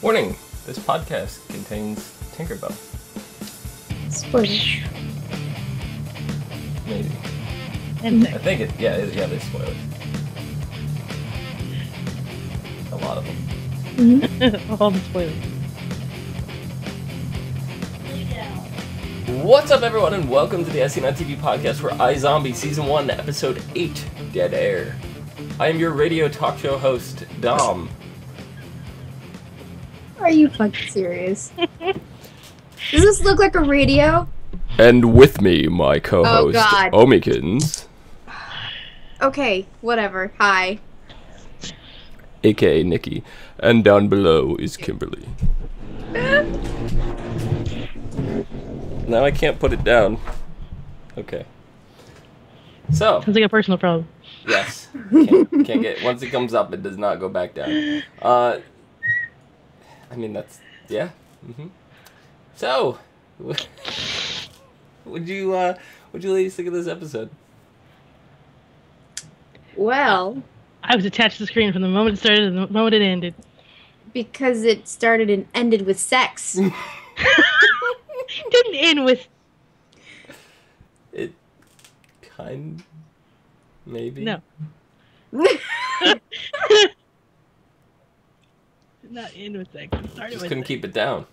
Warning, this podcast contains Tinkerbell. Spoilers. Maybe. And I think it, yeah, there's spoilers. A lot of them. Mm-hmm. All the spoilers. What's up, everyone, and welcome to the ASOTVpodcast for iZombie Season 1, Episode 8, Dead Air. I am your radio talk show host, Dom. Are you fucking serious? Does this look like a radio? And with me, my co-host, Omikins. Okay, whatever. Hi. A.K.A. Nikki. And down below is Kimberly. Now I can't put it down. Okay. So. Sounds like a personal problem. Yes. Can't get, once it comes up, it does not go back down. I mean, that's, yeah. Mm-hmm. So, would you ladies think of this episode? Well, I was attached to the screen from the moment it started and the moment it ended. Because it started and ended with sex. Didn't end with... It kind... maybe? No. Did not end with sex. It started Just with couldn't sex. keep it down.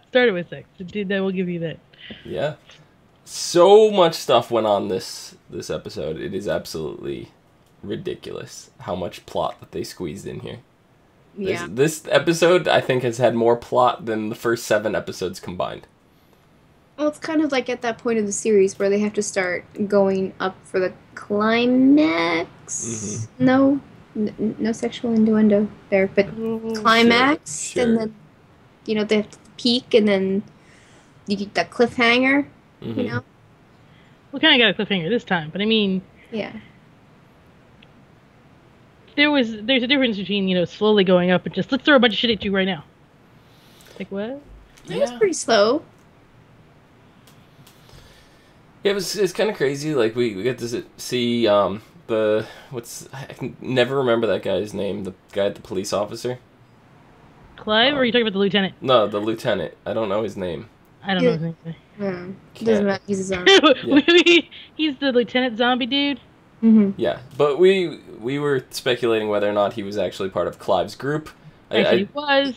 Started with sex. It did, I will give you that. Yeah. So much stuff went on this episode. It is absolutely ridiculous how much plot that they squeezed in here. Yeah. This episode, I think, has had more plot than the first 7 episodes combined. Well, it's kind of like at that point of the series where they have to start going up for the climax. Mm-hmm. No sexual innuendo there, but climax, Sure. and then, you know, they have to peak, and then you get that cliffhanger, Mm-hmm. you know? We kind of got a cliffhanger this time, but I mean, Yeah. there's a difference between, you know, slowly going up and just, let's throw a bunch of shit at you right now. Like, what? It was pretty slow. Yeah, it's kind of crazy. Like, we get to see, I can never remember that guy's name, the guy, the police officer. Clive, or are you talking about the lieutenant? No, the lieutenant. I don't know his name. I don't know his name. Doesn't matter. He's his own. He's the lieutenant zombie dude. Mm-hmm. Yeah, but we were speculating whether or not he was actually part of Clive's group. Actually, he was.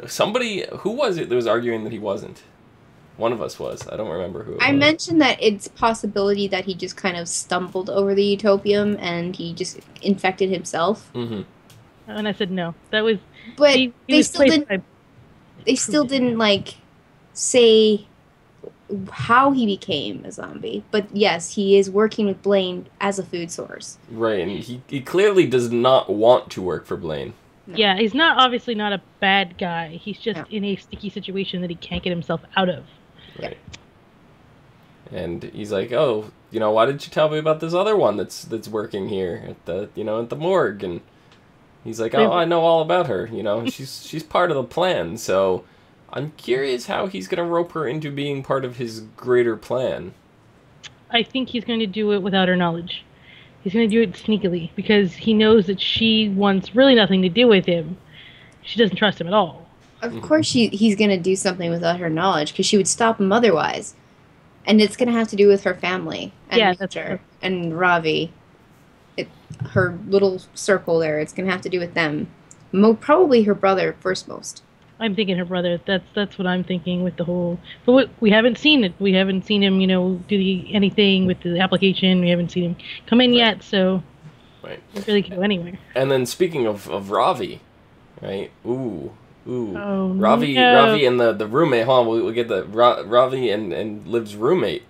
Somebody, who was it that was arguing that he wasn't? One of us was. I don't remember who it was. I mentioned that it's a possibility that he just kind of stumbled over the utopium and he just infected himself. Mm-hmm. And I said no. That was. But he they was still placed didn't. by- They still didn't like say how he became a zombie. But yes, he is working with Blaine as a food source. Right, and he clearly does not want to work for Blaine. No. Yeah, he's obviously not a bad guy. He's just No. in a sticky situation that he can't get himself out of. Right. And he's like, oh, you know, why didn't you tell me about this other one that's working here at the, you know, at the morgue? And he's like, oh, I know all about her. You know, she's part of the plan. So I'm curious how he's gonna rope her into being part of his greater plan. I think he's going to do it without her knowledge. He's going to do it sneakily because he knows that she wants really nothing to do with him. She doesn't trust him at all. Of course he's going to do something without her knowledge because she would stop him otherwise. And it's going to have to do with her family. And Yeah, that's Victor true. and Ravi. Her little circle there. It's going to have to do with them. Probably her brother first most. I'm thinking her brother. That's what I'm thinking with the whole. But we haven't seen it. We haven't seen him, you know, do anything with the application. We haven't seen him come in yet, so it really can go anywhere. And then speaking of Ravi, right? Ooh. Oh, Ravi no. and the roommate. Hold on, we'll get the Ravi and Liv's roommate.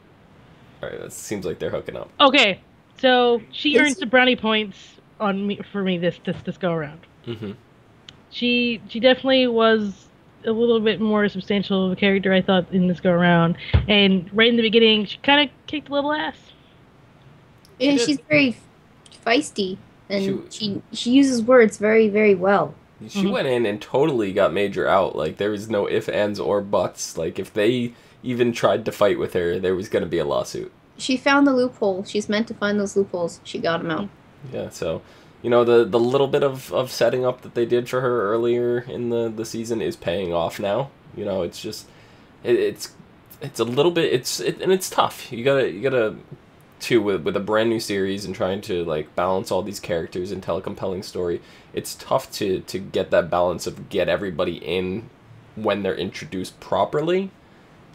All right, that seems like they're hooking up. Okay, so she Is earns the brownie points for me this go around. Mm-hmm. She definitely was a little bit more substantial of a character, I thought, in this go around. And right in the beginning, she kind of kicked a little ass. Yeah, she's very feisty. And she uses words very, very well. She went in and totally got Major out. Like, there was no ifs, ands, or buts. Like, if they even tried to fight with her, there was going to be a lawsuit. She found the loophole. She's meant to find those loopholes. She got them out. Yeah, so you know, the little bit of setting up that they did for her earlier in the season is paying off now. You know, it's just it's a little bit and it's tough. You gotta too with a brand new series and trying to like balance all these characters and tell a compelling story. It's tough to get that balance of get everybody in when they're introduced properly.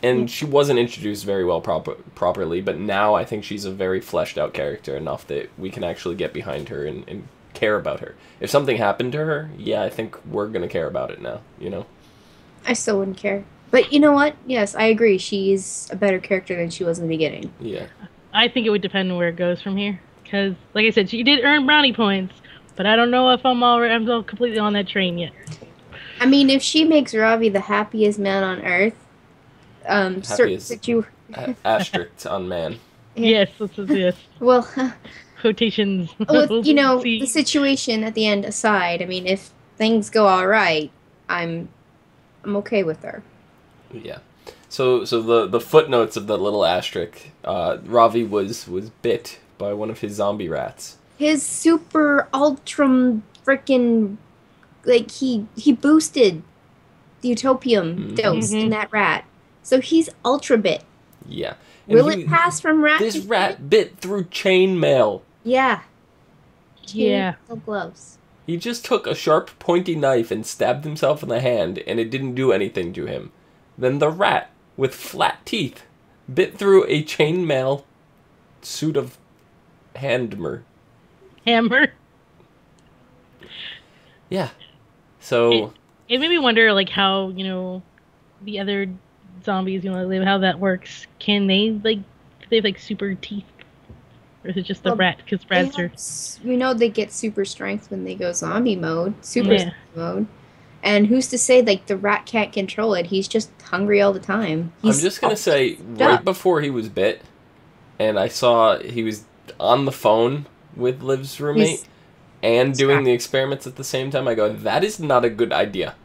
And she wasn't introduced very well properly, but now I think she's a very fleshed out character enough that we can actually get behind her and care about her. If something happened to her, yeah, I think we're going to care about it now, you know? I still wouldn't care. But you know what? Yes, I agree. She's a better character than she was in the beginning. Yeah. I think it would depend on where it goes from here. Because, like I said, she did earn brownie points, but I don't know if I'm completely on that train yet. I mean, if she makes Ravi the happiest man on earth, asterisk on man. Yes, yes. Well, quotations. With, you know, the situation at the end aside, I mean, if things go all right, I'm okay with her. Yeah. So the footnotes of the little asterisk, Ravi was bit by one of his zombie rats. His super ultra freaking, like, he boosted the utopium dose in that rat. So he's ultra bit. Yeah. Will it pass from rat This rat bit through chainmail. Yeah. Yeah. Gloves. He just took a sharp, pointy knife and stabbed himself in the hand, and it didn't do anything to him. Then the rat, with flat teeth, bit through a chainmail suit of hammer. Yeah. So it made me wonder, like, how, you know, the other zombies, you know, how that works. Can they, like, super teeth? Or is it just the rat? Because rats are... We know they get super strength when they go zombie mode. Zombie mode. And who's to say, like, the rat can't control it? He's just hungry all the time. I'm just going to say, right before he was bit, and I saw he was on the phone with Liv's roommate and doing the experiments at the same time, I go, that is not a good idea.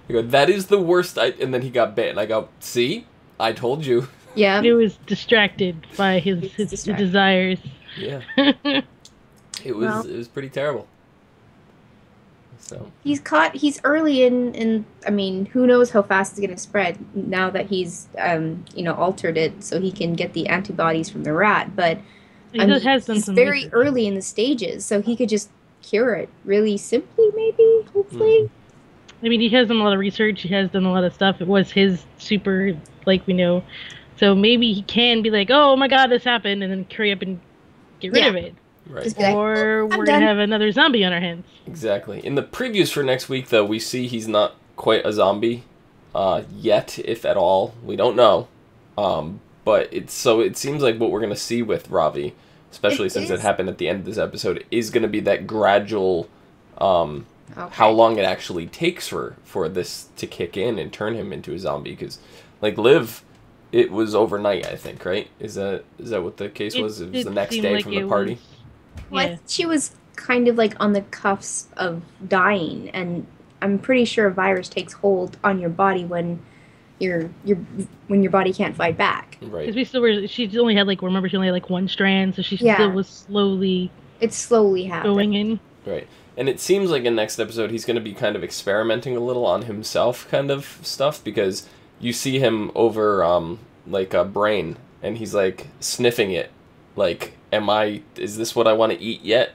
I go, that is the worst. And then he got bit, and I go, see? I told you. Yeah. He was distracted by his desires. Yeah. It was pretty terrible. So he's early in I mean, who knows how fast it's going to spread now that he's you know, altered it so he can get the antibodies from the rat, but he's very early in the stages, so he could just cure it really simply, maybe, hopefully. I mean, he has done a lot of research, he has done a lot of stuff. It was his super, like, we know, so maybe he can be like, oh my god, this happened, and then hurry up and get rid of it. Right. Or we're going to have another zombie on our hands. Exactly. In the previews for next week, though, we see he's not quite a zombie yet, if at all. We don't know. But it seems like what we're going to see with Ravi, especially since it happened at the end of this episode, is going to be that gradual, how long it actually takes for this to kick in and turn him into a zombie. Because, like, Liv, it was overnight, I think, right? Is that what the case was? It was the next day from the party? Well, she was kind of like on the cuffs of dying, and I'm pretty sure a virus takes hold on your body when your body can't fight back. Right. Because she only had like one strand, so she still was slowly. It's slowly happening. Going in. Right. And it seems like in next episode he's going to be kind of experimenting a little on himself, kind of stuff, because you see him over like a brain, and he's like sniffing it, like, is this what I want to eat yet?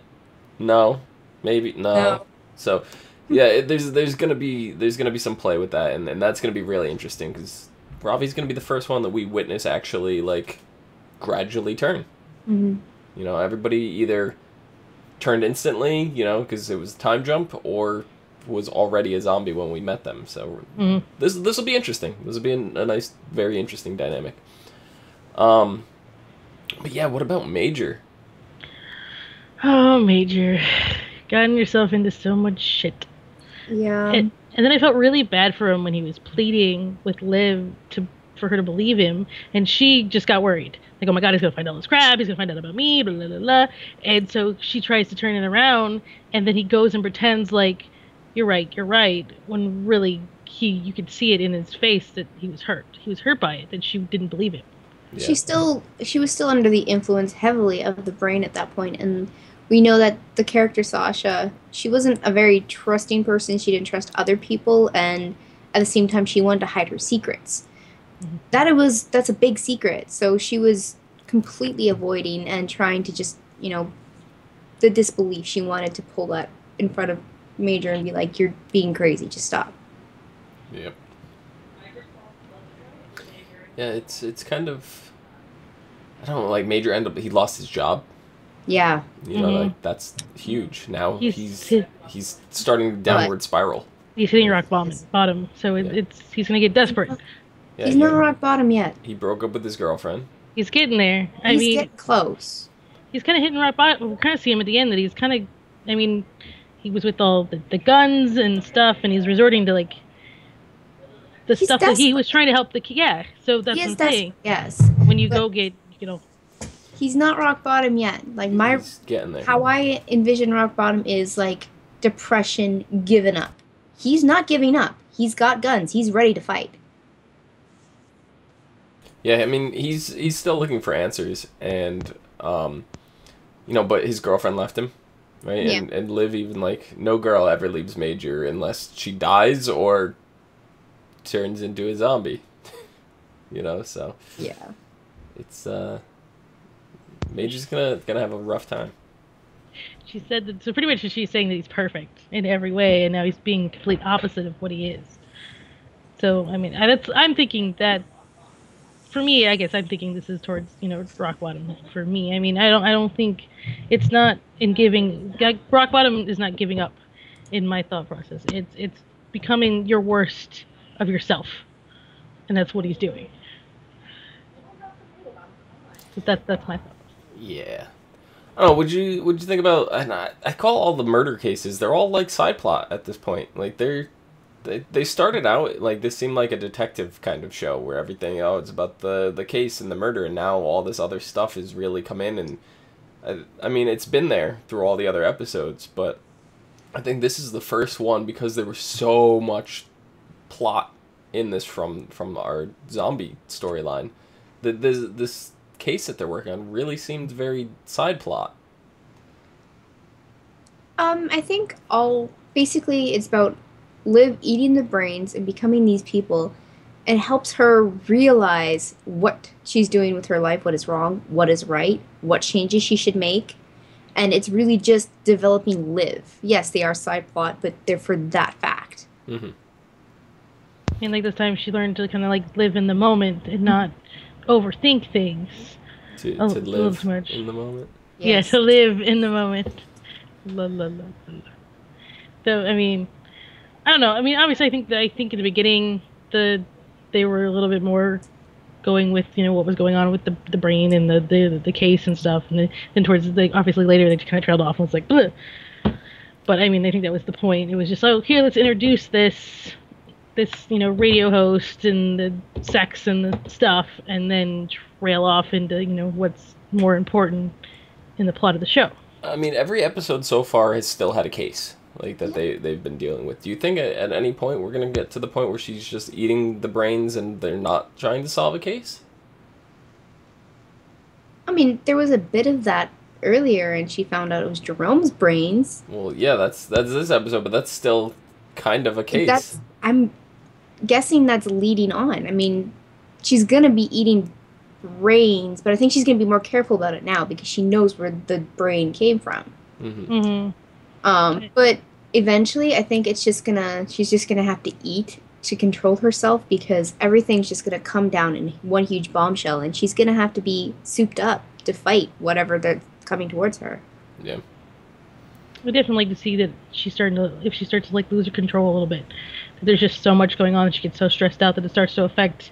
No. Maybe no. So yeah, there's gonna be some play with that, and that's gonna be really interesting, because Ravi's gonna be the first one that we witness actually, like, gradually turn. Mm-hmm. You know, everybody either turned instantly, you know, because it was a time jump, or was already a zombie when we met them. So this will be interesting. This will be a nice, very interesting dynamic. But yeah, what about Major? Oh, Major. Gotten yourself into so much shit. Yeah. And then I felt really bad for him when he was pleading with Liv for her to believe him, and she just got worried. Like, oh my god, he's gonna find all this crap, he's gonna find out about me, blah, blah, blah, blah. And so she tries to turn it around, and then he goes and pretends like, you're right, when really you could see it in his face that he was hurt. He was hurt by it, that she didn't believe him. Yeah. She was still under the influence heavily of the brain at that point, and we know that the character Sasha, she wasn't a very trusting person. She didn't trust other people, and at the same time, she wanted to hide her secrets. That's a big secret. So she was completely avoiding and trying to just, the disbelief. She wanted to pull that in front of Major and be like, "You're being crazy. Just stop." Yep. Yeah, it's kind of, I don't know, like Major he lost his job. Yeah. Like that's huge. Now he's starting to downward spiral. He's hitting rock bottom. So he's gonna get desperate. Yeah, he's not rock bottom yet. He broke up with his girlfriend. He's getting there. He's getting close. He's kind of hitting rock bottom. We kind of see him at the end that he's kind of, he was with all the guns and stuff, and he's resorting to like the stuff that he was trying to help the kid. Yeah, so that's what I'm saying. Yes. When you go get, He's not rock bottom yet. Like he's getting there. How I envision rock bottom is like depression, giving up. He's not giving up. He's got guns. He's ready to fight. Yeah, he's still looking for answers, and but his girlfriend left him, right? Yeah. And Liv even like, no girl ever leaves Major unless she dies or turns into a zombie. So yeah, it's Major's gonna have a rough time. She said that, so pretty much she's saying that he's perfect in every way, and now he's being complete opposite of what he is. So I'm thinking that. For me, I guess I'm thinking this is towards, rock bottom for me. I don't think it's not in giving. Rock bottom is not giving up in my thought process. It's becoming your worst of yourself, and that's what he's doing. So that's my thought. Yeah. Oh, would you think about? And I call all the murder cases. They're all like side plot at this point. Like They started out, like, this seemed like a detective kind of show where everything, it's about the case and the murder, and now all this other stuff has really come in, and, it's been there through all the other episodes, but I think this is the first one because there was so much plot in this from our zombie storyline. This case that they're working on really seemed very side plot. I think basically it's about Liv eating the brains and becoming these people, and helps her realize what she's doing with her life, what is wrong, what is right, what changes she should make. And it's really just developing Liv. Yes, they are side plot, but they're for that fact. Mm-hmm. And like this time she learned to kind of like live in the moment and not overthink things. To live in the moment? Yes. Yeah, to live in the moment. La, la, la, la. So, I don't know. Obviously, I think in the beginning, they were a little bit more going with what was going on with the brain and the case and stuff, and then towards obviously later they kind of trailed off and was like, bleh. But I think that was the point. It was just here, let's introduce this radio host and the sex and the stuff, and then trail off into what's more important in the plot of the show. Every episode so far has still had a case. Like that they've been dealing with. Do you think at any point we're going to get to the point where she's just eating the brains and they're not trying to solve a case? There was a bit of that earlier, and she found out it was Jerome's brains. Well, yeah, that's this episode, but that's still kind of a case. I'm guessing that's leading on. She's going to be eating brains, but I think she's going to be more careful about it now because she knows where the brain came from. Mm-hmm. Mm-hmm. But eventually, I think she's just gonna have to eat to control herself, because everything's just gonna come down in one huge bombshell, and she's gonna have to be souped up to fight whatever they're coming towards her. Yeah. I definitely like to see that if she starts to like lose her control a little bit, that there's just so much going on that she gets so stressed out that it starts to affect,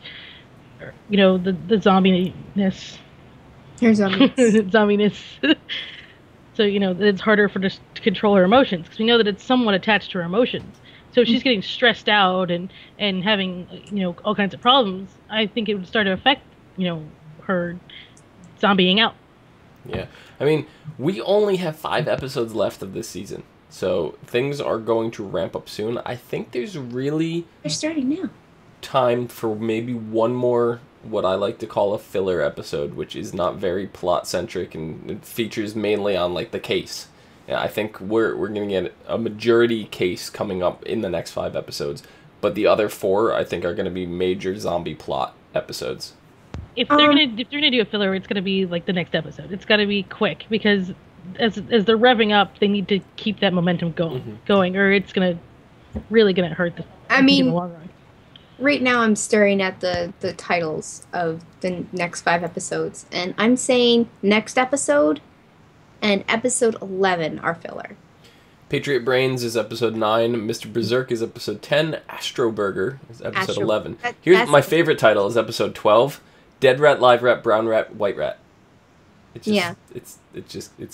the zombiness. Her zombies. Zombiness. So, it's harder for us to control her emotions, because we know that it's somewhat attached to her emotions. So if she's getting stressed out and having, all kinds of problems, I think it would start to affect, her zombieing out. Yeah. We only have 5 episodes left of this season. So things are going to ramp up soon. I think there's really... They're starting now. Time for maybe one more what I like to call a filler episode, which is not very plot centric and it features mainly on like the case. Yeah, I think we're going to get a majority case coming up in the next 5 episodes, but the other 4 I think are going to be major zombie plot episodes. If they're gonna do a filler, it's gonna be like the next episode. It's gotta be quick because as they're revving up, they need to keep that momentum going, or it's really gonna hurt the in the long run. Right now I'm staring at the titles of the next 5 episodes, and I'm saying next episode and episode 11 are filler. Patriot Brains is episode 9, Mr. Berserk is episode 10, Astro Burger is episode 11. Here's my favorite title is episode 12, Dead Rat, Live Rat, Brown Rat, White Rat. It's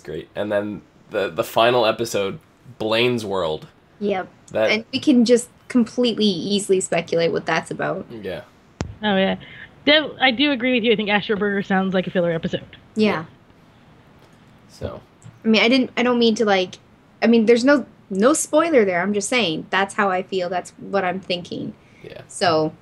great. And then the final episode, Blaine's World. Yep. And we can just completely easily speculate what that's about. Yeah. Oh yeah. I do agree with you. I think Astro Burger sounds like a filler episode. Yeah. So. I mean, I don't mean to like. I mean, there's no spoiler there. I'm just saying that's how I feel. That's what I'm thinking. Yeah. So.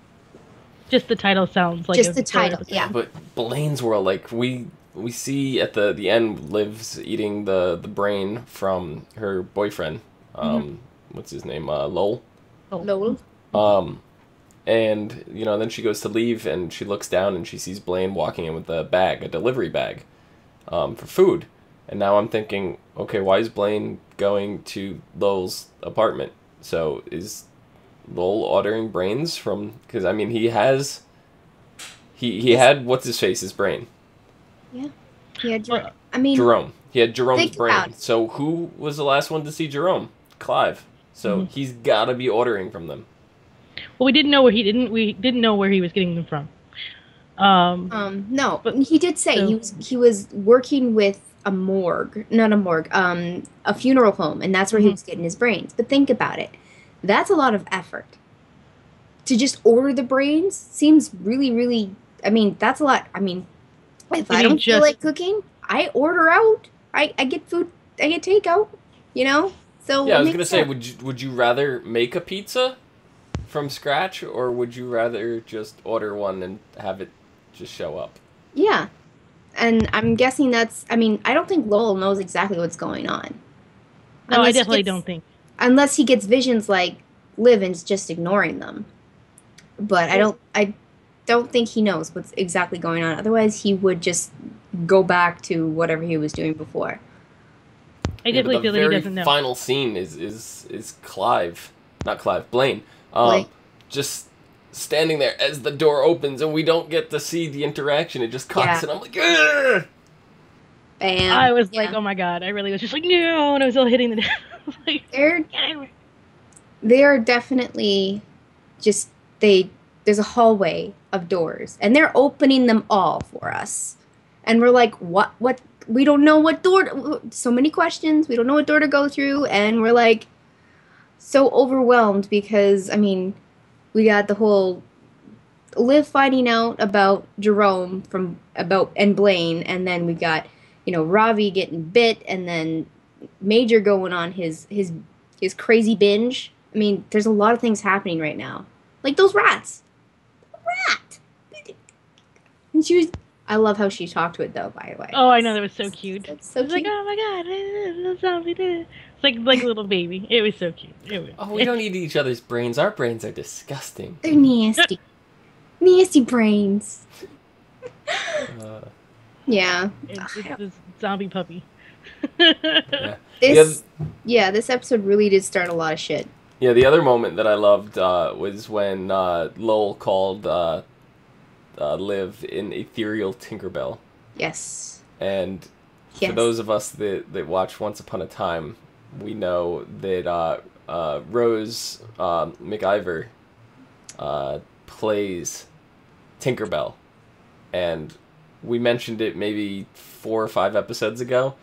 Just the title sounds like just the title. Episode. Yeah. But Blaine's World, like we see at the end, Liv's eating the brain from her boyfriend. What's his name? Lowell. Lowell. And then she goes to leave and she looks down and she sees Blaine walking in with a delivery bag, for food. And now I'm thinking, okay, why is Blaine going to Lowell's apartment? So is Lowell ordering brains from? Because I mean, he had what's his face's brain. Yeah. He had Jerome. Jerome. He had Jerome's brain. About it. So who was the last one to see Jerome? Clive. So he's got to be ordering from them. Well, we didn't know where he was getting them from. No, but he did say he was working with a funeral home, and that's where he was getting his brains. But think about it. That's a lot of effort. To just order the brains seems really, really, that's a lot. If I don't feel like cooking, I order out. I get food, I get takeout, So yeah, I was going to say, would you rather make a pizza from scratch, or would you rather just order one and have it just show up? Yeah. And I'm guessing I don't think Lowell knows exactly what's going on. No, I definitely don't think. Unless he gets visions like Liv and's just ignoring them. But I don't think he knows what's exactly going on. Otherwise, he would just go back to whatever he was doing before. I definitely feel that he doesn't know. The very final scene is Blaine. Just standing there as the door opens, and we don't get to see the interaction. It just cuts, and I'm like, ugh! Bam. I was like, oh my god. I really was just like, no, and I was all hitting the like, they are definitely just, there's a hallway of doors, and they're opening them all for us. And we're like, what? We don't know what door, so many questions, we don't know what door to go through, and we're like, so overwhelmed because, we got the whole Liv finding out about Jerome and Blaine, and then we got, Ravi getting bit, and then Major going on his crazy binge. There's a lot of things happening right now. Like those rats. Rat! And I love how she talked to it, though, by the way. Oh, I know, that was so cute. It's so cute. Like, oh my god, it's zombie. It's like a little baby. It was so cute. We don't eat each other's brains. Our brains are disgusting. They're nasty. Nasty brains. Yeah. It's this zombie puppy. This episode really did start a lot of shit. Yeah, the other moment that I loved was when Lowell called Liv an ethereal Tinkerbell. Yes. And for those of us that watch Once Upon a Time, we know that Rose McIver plays Tinkerbell. And we mentioned it maybe 4 or 5 episodes ago,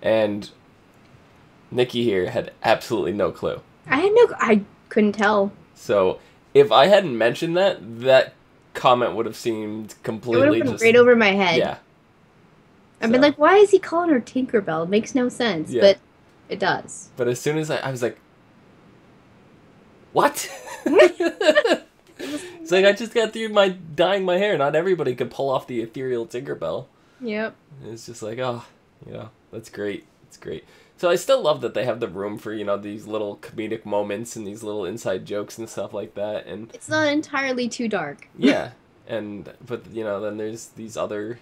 and Nikki here had absolutely no clue. I couldn't tell. So if I hadn't mentioned that comment would have seemed completely it would have been right over my head. Yeah. I've been like, why is he calling her Tinkerbell? It makes no sense, but it does. But as soon as I was like, what? It's like, I just got through dyeing my hair. Not everybody could pull off the ethereal Tinkerbell. Yep. And it's just like, oh, that's great. It's great. So I still love that they have the room for, these little comedic moments and these little inside jokes and stuff like that. And it's not entirely too dark. Yeah. But then there's these other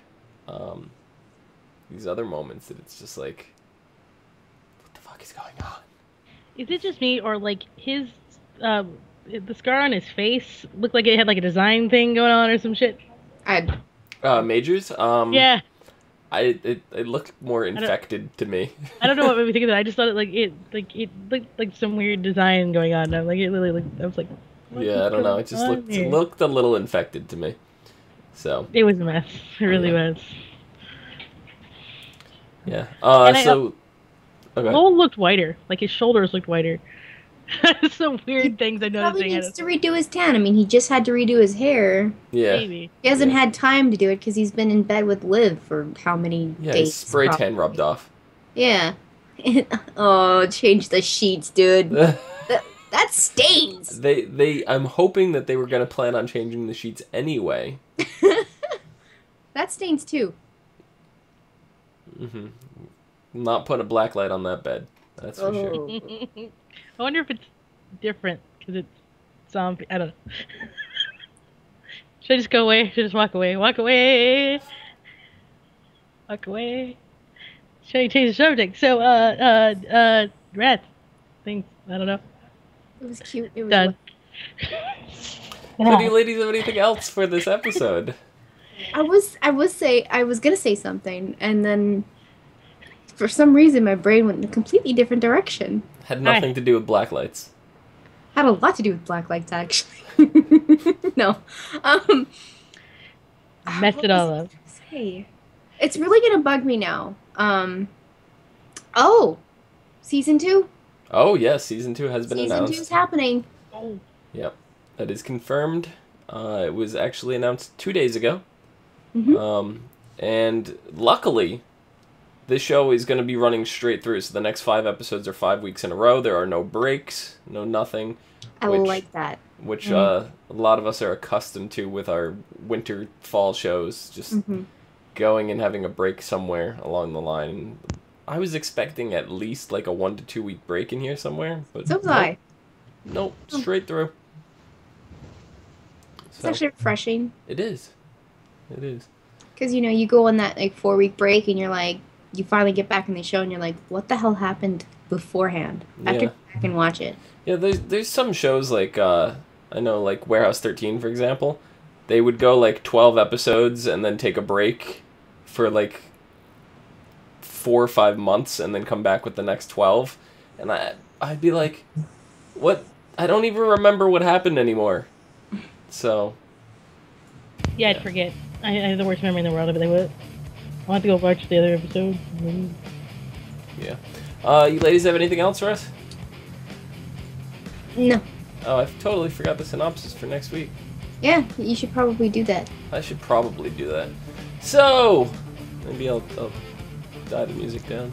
moments that it's just like, what the fuck is going on? Is it just me, or like his the scar on his face looked like it had like a design thing going on or some shit? Majors? Yeah. It looked more infected to me. I don't know what made me think of that. I just thought it looked like some weird design going on. I was like, yeah, I don't know. It just looked a little infected to me. So it was a mess. It really was. Yeah. Cole looked whiter. Like his shoulders looked whiter. Some weird things I noticed. He probably needs to redo his tan. I mean, he just had to redo his hair. Yeah. Maybe. He hasn't had time to do it because he's been in bed with Liv for how many days? Yeah, his spray tan rubbed off. Yeah. Oh, change the sheets, dude. That stains. I'm hoping that they were going to plan on changing the sheets anyway. That stains too. Mm-hmm. Not put a black light on that bed. That's for sure. I wonder if it's different because it's zombie. I don't know. Should I just go away? Should I just walk away? Walk away. Walk away. Should I change the subject? So, rats. Things. I don't know. It was cute. It was done. So do you ladies have anything else for this episode? I was gonna say something, and then for some reason my brain went in a completely different direction. Had nothing to do with black lights. Had a lot to do with black lights, actually. No. Messed it all up. Say? It's really gonna bug me now. Oh, season 2. Oh yes, season 2 has been announced. Season 2's happening. Oh. Yep, that is confirmed. It was actually announced 2 days ago. Mm-hmm. And luckily, this show is going to be running straight through. So the next 5 episodes are 5 weeks in a row. There are no breaks, no nothing. I like that. Which a lot of us are accustomed to with our winter fall shows. Just going and having a break somewhere along the line. I was expecting at least like a 1 to 2 week break in here somewhere, but so was I. Nope, straight through. It's actually refreshing. It is. It is. Because you go on that like 4 week break and you're like, you finally get back in the show and you're like, what the hell happened beforehand? I have to go back and watch it. Yeah, there's some shows like I know like Warehouse 13 for example. They would go like 12 episodes and then take a break for like 4 or 5 months and then come back with the next 12. And I'd be like, what? I don't even remember what happened anymore. So. Yeah, I'd forget. I have the worst memory in the world, but I'll have to go watch the other episode. Yeah. You ladies have anything else for us? No. Oh, I totally forgot the synopsis for next week. Yeah, you should probably do that. I should probably do that. So, maybe I'll die the music down.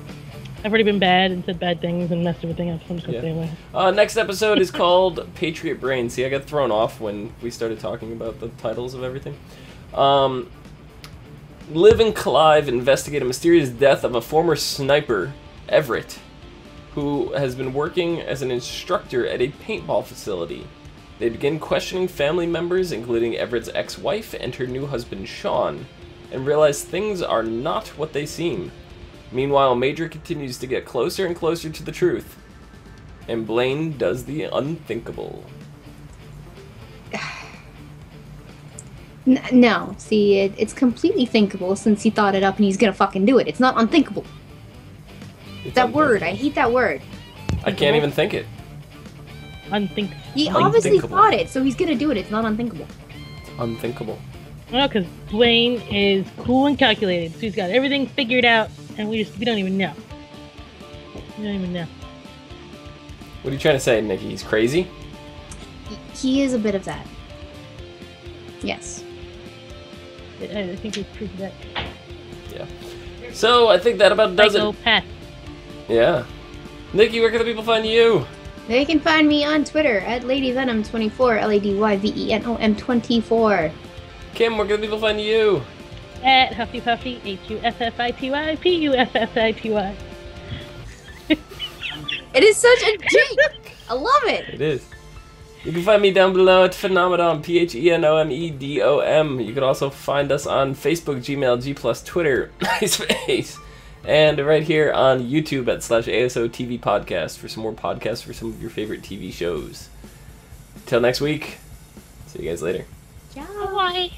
I've already been bad and said bad things and messed everything up, so I'm just going to stay away. Next episode is called Patriot Brain. See, I got thrown off when we started talking about the titles of everything. Liv and Clive investigate a mysterious death of a former sniper, Everett, who has been working as an instructor at a paintball facility. They begin questioning family members, including Everett's ex-wife and her new husband, Sean, and realize things are not what they seem. Meanwhile, Major continues to get closer and closer to the truth, and Blaine does the unthinkable. No, see, it's completely thinkable since he thought it up and he's gonna fucking do it. It's not unthinkable. It's that word, I hate that word. I can't even think it. Unthinkable. He obviously thought it, so he's gonna do it. It's not unthinkable. It's unthinkable. Well, because Blaine is cool and calculated, so he's got everything figured out, and we don't even know. We don't even know. What are you trying to say, Nikki? He's crazy? He is a bit of that. Yes. I think we've proved that. Yeah. So, I think that about does it. Psychopath. Yeah. Nikki, where can the people find you? They can find me on Twitter at LadyVenom24, LadyVenom24. Kim, where can people find you? At HuffyPuffy, HuffyPuffy. It is such a jinx! I love it! It is. You can find me down below at Phenomenon, PHENOMEDOM. You can also find us on Facebook, Gmail, G+, Twitter, MySpace, and right here on YouTube at /ASOTVpodcast for some more podcasts for some of your favorite TV shows. Till next week, see you guys later. Ciao! Bye!